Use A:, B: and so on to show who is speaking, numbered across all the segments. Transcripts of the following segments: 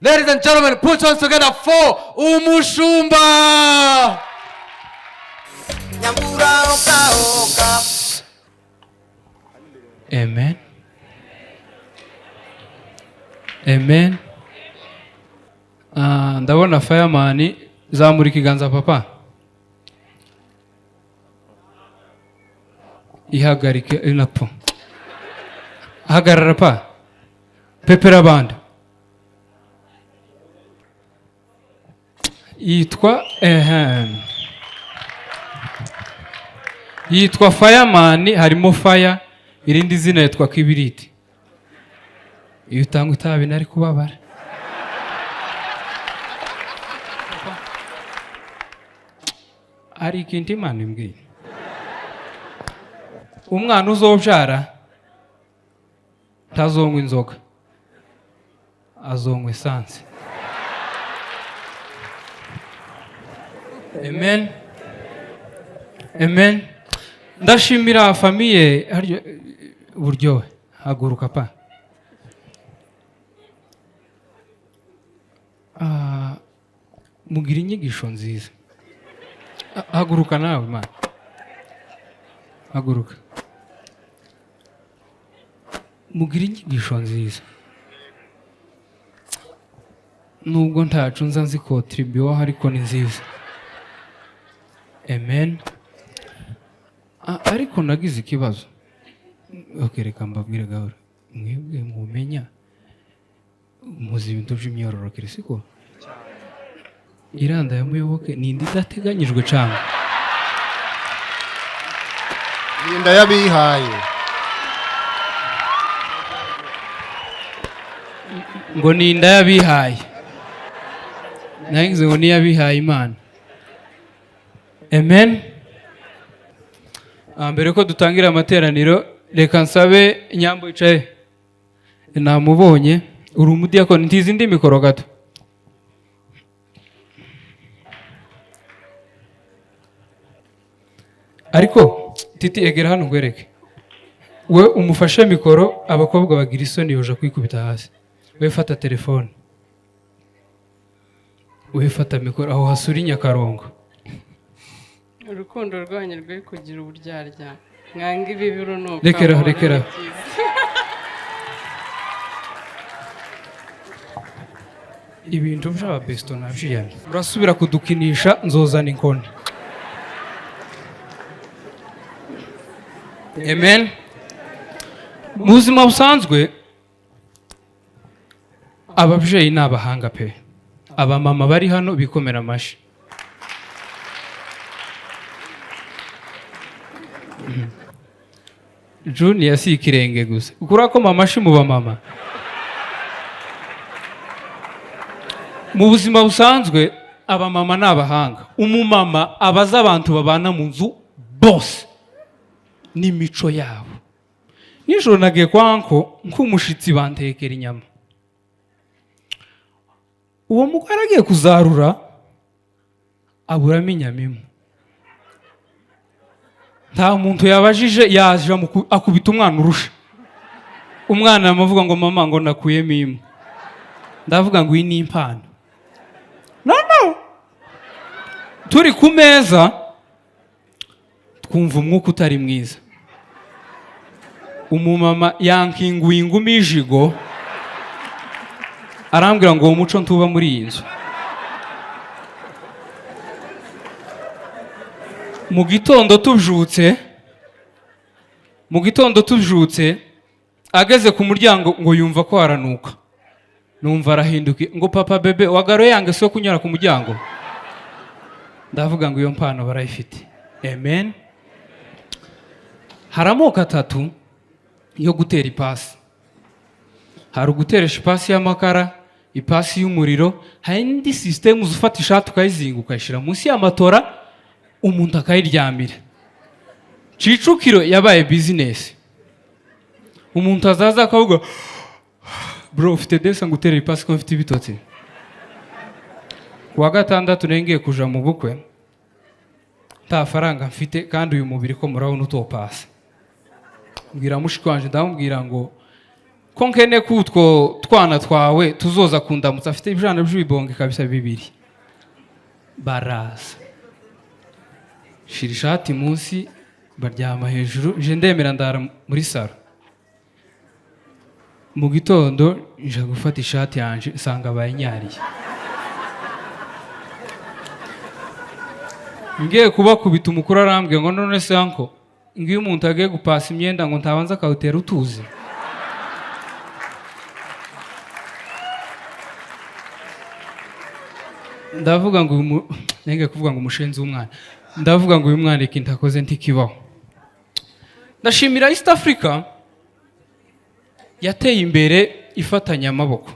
A: Ladies and gentlemen, put your hands together for Umushumba. Amen. Amen. Ndabona fireman zamura ikiganza papa. Ihagarike inapo. Hagarara pa. Pepera band. Yitwa fireman, harimo fire, irindi zina yitwa kibiriti. Iyo utanga itabi nari kubabara. Ari ikintu Imana imbwiye. Umwana uzobyara ntazonywa inzoga, azonywa esanse. Amen. Amen. Ndashimira famiye buryohe. Haguruka pa. Mugira inyigisho nziza. Haguruka nawe man. Haguruka. Mugira inyigisho nziza. Nubwo ntacu nza nzi contribute ariko ni nziza. Amen. Ariko nagize ikibazo. Reka mbabwire gahoro. Mwebwe mumenya muzi ibintu by'imyororokere siko? Iranda ya Muyoboke ni indi idateganyijwe cyangwa?
B: Inda yabihaye.
A: Ngo ni inda yabihaye. Nangize ngo ni yabihaye Imana. Amen. Mbere ko dutangira amateraniro reka nsabe Nyambo yicaye. Namubonye uri umudiyakoni ntizi indi mikoro gato. Ariko titi egera hano ngwereke. We umufashe mikoro abakobwa bagira isoni yoja kwikubita hasi. We fata telefone. We fata mikoro aho hasuri Nyakarongo.
C: Urukundo rwanyu rwe kugira uburyarya. Mwanga ibibiro no.
A: Rekera. Ibintu byaba besto nabiyane. Urasubira kudukinisha nzozana inkoni. Amen. Mu buzima busanzwe ababyeyi ni abahanga pe. Abamama bari hano bikomera amashi. Junior si ikirenge gusa. Ukura ko mama shi mu bamama. Mu buzima busanzwe abamama ni abahanga. Umumama abaza abantu babana mu nzu bose n'imico yabo. Nijoro nagiye kwa anko nk'umushitsi bantekera inyama. Uwo mugore agiye kuzarura aburamo inyama imwe. Nta muntu yabajije yaje akubita umwana urusha. Umwana amavuga ngo mama ngo nakuyemo imwe. Ndavuga ngo iyi ni impano. No. Turi ku meza twumva umwuka utari mwiza. Umumama yankinguye ingumi ijigo arambwira ngo uwo muco ntuba muri iyi nzu. Mu gitondo tubyutse ageze ku muryango ngo yumva ko haranuka. Numva arahinduka ngo papa bebe wagaro yange so kunyara ku muryango. Ndavuga ngo iyo mpano barayifite. Amen. Haramoko atatu yo gutera ipasi. Hari uguteresha ipasi y'amakara, ipasi y'umuriro, hari indi system uzufata ishati ukayizinga ukayishira munsi y'amatora umuntu akayiryamira. Cicukiro yabaye business. Umuntu azaza akavuga bro ufite desa ngutera ipasi ko mfite ibitotsi. Kuwa gatandatu nengeye kuja mu bukwe. Nta faranga mfite kandi uyu mubiri ko murabona utopasa. Mbwira mushiki wanje ndamubwira ngo ko nkene kutwo twana twawe tuzoza kundamutsa afite ibijana by'ibibonge kabisa bibiri. Baraza shira ishati munsi baryama hejuru, je ndemera ndara muri saro. Mu gitondo nje gufata ishati yanje nsanga bayinyariye. Ngiye kubakubita umukuru arambwiye ngo none se anko ngiye umuntu agiye gupasa imyenda ngo ntabanza akawutera utuzi. Ndavuga ngo nenge kuvuga ngo umushenzi w'umwana, ndavuga ngo uyu mwana ikintu akoze ntikibaho. Ndashimira East Africa yateye imbere ifatanya amaboko.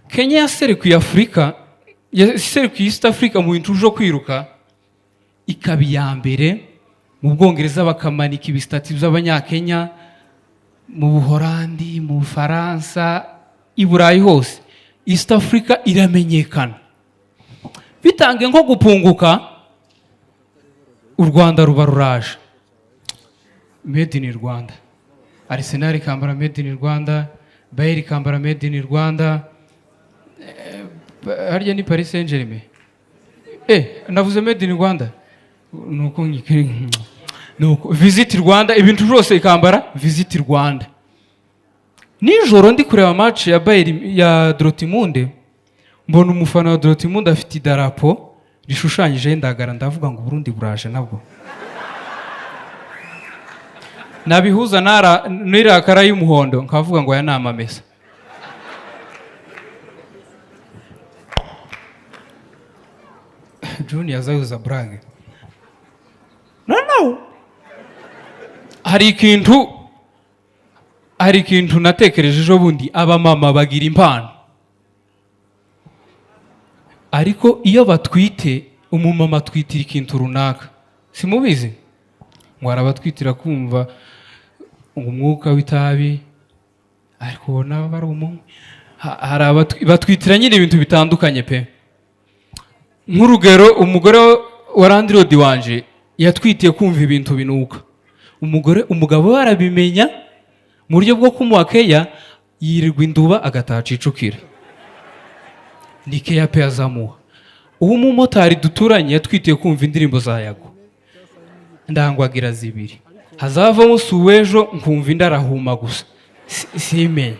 A: Kenya yaserekuye Afrika, yaserekuye East Africa mu bintu byo kwiruka, ikaba iya mbere. Mu Bwongereza bakamanika ibistati by'Abanyakenya, mu Buholandi, mu Faransa, i Burayi hose East Africa iramenyekana. Bitange nko gupunguka, u Rwanda ruba ruraje. Made in Rwanda. Arsenal ikambara made in Rwanda, Bayern ikambara made in Rwanda, harya ni Paris Saint-Germain. Navuze made in Rwanda. Nuko Visit Rwanda, ibintu byose ikambara Visit Rwanda. Nijoro ndi kureba match ya Bayern ya Dortmund, mbona umufana wa Dortmund afite idarapo rishushanyije indagara, ndavuga ngo Burundi buraje nabwo. Nabihuza n'irakara y'umuhondo nkavuga ngo aya ni amamesa. Junior azayuza brag. No. Hari ikintu natekereje ejo bundi, abamama bagira impano. Ariko iyo batwite, umumama atwitira ikintu runaka. Simubizi? Ngo arabatwitira kumva umwuka w'itabi, ariko ubona bari umwe. Batwitira nyine ibintu bitandukanye pe. Nk'urugero, umugore wa Landlord wanje yatwitiye kumva ibintu binuka. Umugabo we arabimenya, mu buryo bwo kumuha keya yirirwa induba agataha Kicukiro. Ni keya pe azamuha. Uwo umumotari duturanye yatwitiye kumva indirimbo za Yago. Ndangwagira zibiri. Hazavamo suwejo nkumva indarahuma gusa. Simenye.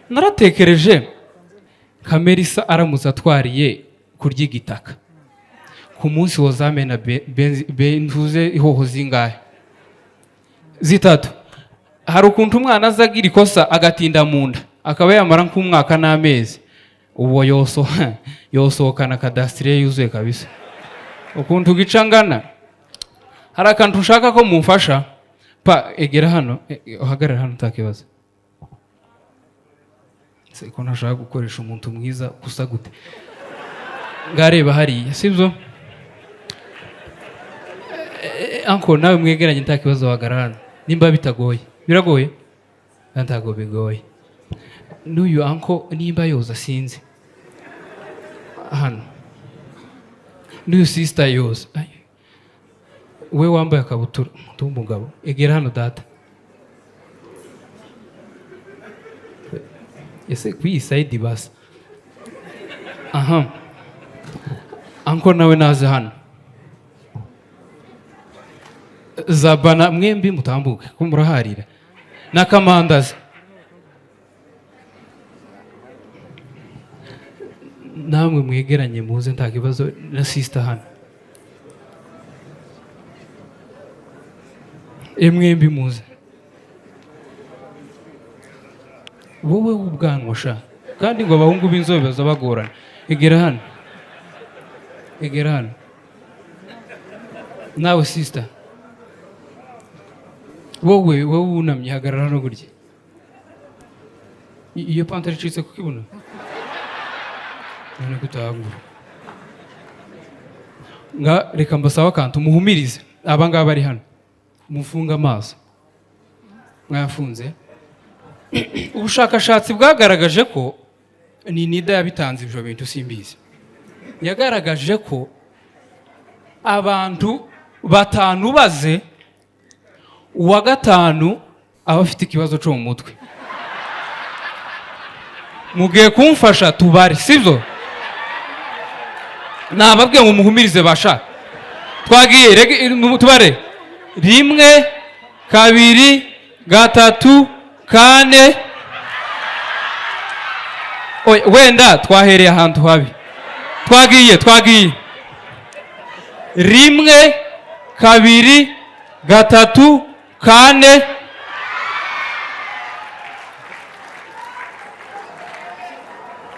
A: Naratekereje Kamerisa aramutse atwariye kurya igitaka. Ku munsi wozamena bentuze ihoho zingahe? Zitatu. Hari ukuntu umwana azagira ikosa agatinda mu nda, akaba yamara nk'umwaka n'amezi. Uwo yosohokana kadasitire yuzuye kabisa. Ukuntu gicangana. Hari akantu ushaka ko mumfasha? Egera hano, uhagarara hano utakibaza. Ko ntashaka gukoresha umuntu mwiza gusa gute. Ngareba hariya, sibyo? Anko nawe mwegeranye ntakibazo wahagarara hano. Nimba bitagoye. Biragoye? Ntago bigoye. N'uyu anko nimba yoza sinzi. Hano. N'uyu sister yoza. We wambaye akabutura umugabo. Egera hano data. Ese kwi side basi. Aha. Anko nawe naze hano. Zabana mwembi mutambuke ko muraharira. Nakamandaza. Namwe mwegeranye muze ntakibazo na sister hano. Mwembi muze. Wowe ubwanwa sha. Kandi ngo abahungu b'inzobe bazabagorana. Egera hano. Egera hano. Nawe sister. Wowe unamye hagarara hano gutya. Iyo pantaro icitse ku kibuno. None gutahagura. Reka mbasaba akantu muhumirize. Abangaba bari hano. Mufunga amaso. Mwafunze. Ubushakashatsi bwagaragaje ko ni NIDA yabitanze ibyo bintu simbizi. Yagaragaje ko abantu batanu baze, uwa gatanu aba afite ikibazo cyo mu mutwe. mugiye kumfasha tubare sibyo nababwiye ngo muhumirize basha twagiye tubare 1 2 3 4 wenda twahereye ahantu habi twagiye 1 2 3 4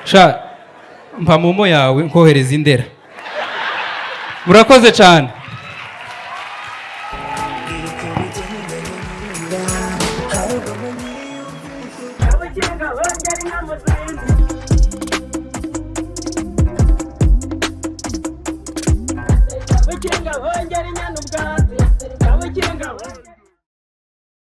A: sha mpa momo yawe nkohereza indera murakoze cyane
D: Abaganga bongera inama